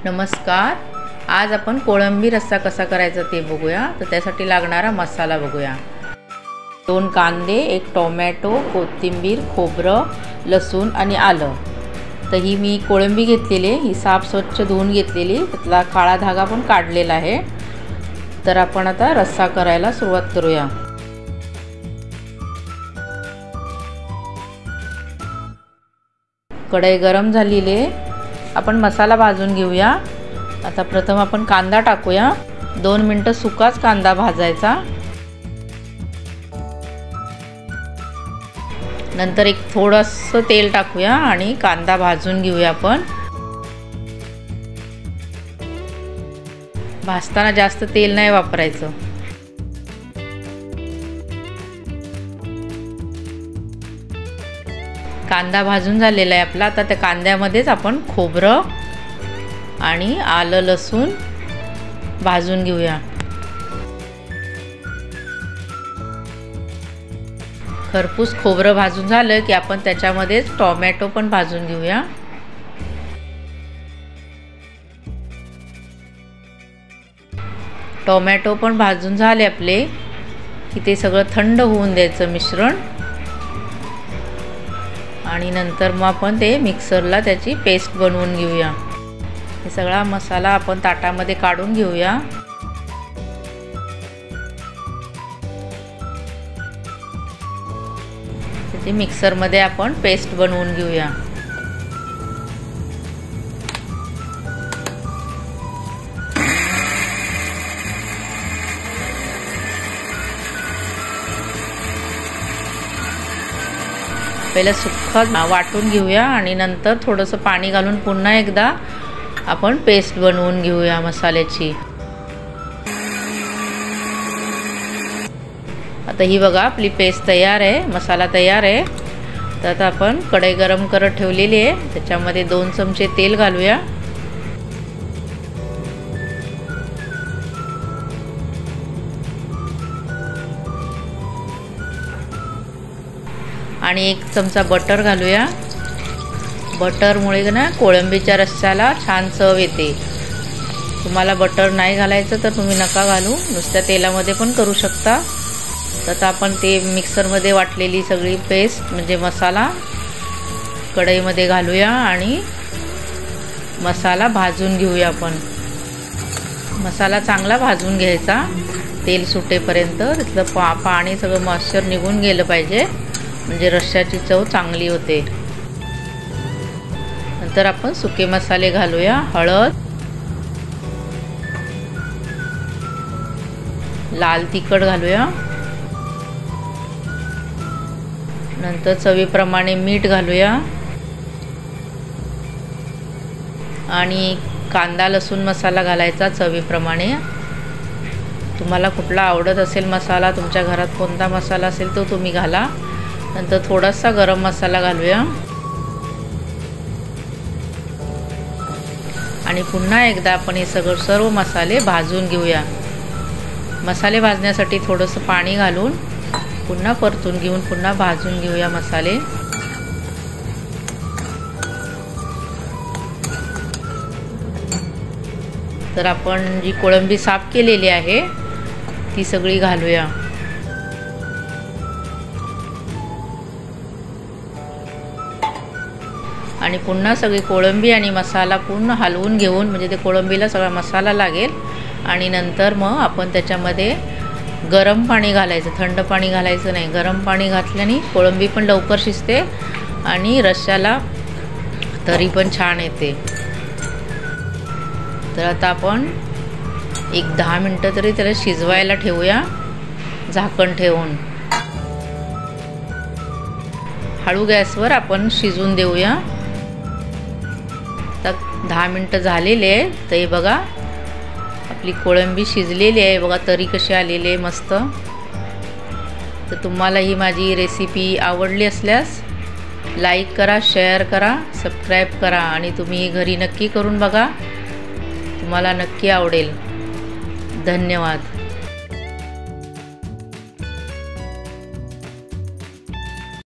नमस्कार। आज आपण कोळंबी रस्सा कसा करायचा ते बघूया। तर त्यासाठी लागणारा मसाला बघूया। 2 कांदे, 1 टोमॅटो, कोथिंबीर, खोबरं, लसूण आणि आलं। तर ही मी कोळंबी घेतलेली आहे, ही साफ स्वच्छ धुवून घेतलेली, त्यातला काळा धागा पण काढलेला आहे। तर आपण आता रस्सा करायला सुरुवात करूया। कढई गरम झालेली आहे, आपण मसाला भाजून घेऊया। आता प्रथम आपण कांदा टाकूया। 2 मिनिटं सुकाच कांदा भाजायचा। नंतर एक थोडंसं तेल टाकूया आणि कांदा भाजून घेऊया। आपण भाजताना जास्त तेल नाही वापरायचं। कांदा भाजून झालेला आहे आपला। आता त्या कांद्यामध्येच आपण खोबरं आणि आलं लसूण भाजून घेऊया। खरपूस खोबरं भाजून झालं की आपण त्याच्यामध्येच टोमॅटो पण भाजून घेऊया। टोमॅटो पण भाजून झाले आपले की ते सगळं थंड होऊन द्यायचं मिश्रण। आणि नंतर मग आपण ते मिक्सरला त्याची पेस्ट बनवून घेऊया। हे सगळा मसाला आपण ताटामध्ये काढून घेऊया। त्याची मिक्सरमध्ये आपण पेस्ट बनवून घेऊया। पहिले सुक्कं वाटून घेऊया आणि नंतर थोडंसं पाणी घालून पुन्हा एकदा आपण पेस्ट बनवून घेऊया मसाल्याची। आता ही बघा आपली पेस्ट तयार आहे, मसाला तयार आहे। तर आता आपण कढई गरम करत ठेवलेली आहे, त्याच्यामध्ये 2 चमचे तेल घालूया। आणि 1 चमचा बटर घालूया। बटरमुळे ना कोळंबीच्या रस्स्याला छान चव येते। तुम्हाला बटर नाही घालायचं तर तुम्ही नका घालू, नुसत्या तेलामध्ये पण करू शकता। तर आपण ते मिक्सरमध्ये वाटलेली सगळी पेस्ट म्हणजे मसाला कढईमध्ये घालूया आणि मसाला भाजून घेऊया। आपण मसाला चांगला भाजून घ्यायचा तेल सुटेपर्यंत। त्यातलं पाणी सगळं मॉइश्चर निघून गेलं पाहिजे, म्हणजे रश्श्याची चव चांगली होते। नंतर आपण सुके मसाले घालूया। हळद, लाल तिखट घालूया। नंतर चवीप्रमाणे मीठ घालूया आणि कांदा लसूण मसाला घालायचा चवीप्रमाणे। तुम्हाला कुठला आवडत असेल मसाला, तुमच्या घरात कोणता मसाला असेल तो तुम्ही घाला। नंतर थोडासा गरम मसाला घालूया आणि पुन्हा एकदा आपण हे सर्व मसाले भाजून घेऊया। मसाले भाजण्यासाठी थोडंसं पाणी घालून पुन्हा परतून घेऊन पुन्हा भाजून घेऊया मसाले। तर आपण जी कोळंबी साफ केलेली आहे ती सगळी घालूया। आणि पुन्हा सगळी कोळंबी आणि मसाला पूर्ण हलवून घेऊन, म्हणजे ते कोळंबीला सगळा मसाला लागेल। आणि नंतर मग आपण त्याच्यामध्ये गरम पाणी घालायचं, थंड पाणी घालायचं नाही। गरम पाणी घातल्याने कोळंबी पण लवकर शिजते आणि रश्श्याला तरी पण छान येते। तर आता आपण 10 मिनिटं तरी त्याला शिजवायला ठेवूया झाकण ठेवून। हळू गॅसवर आपण शिजून देऊया। तर 10 मिनिटं झालेले आहे। तर हे बघा आपली कोळंबी शिजलेली आहे, बघा तरी कशी आलेली आहे मस्त। तर तुम्हाला ही माझी रेसिपी आवडली असल्यास लाईक करा, शेअर करा, सबस्क्राईब करा आणि तुम्ही घरी नक्की करून बघा, तुम्हाला नक्की आवडेल। धन्यवाद।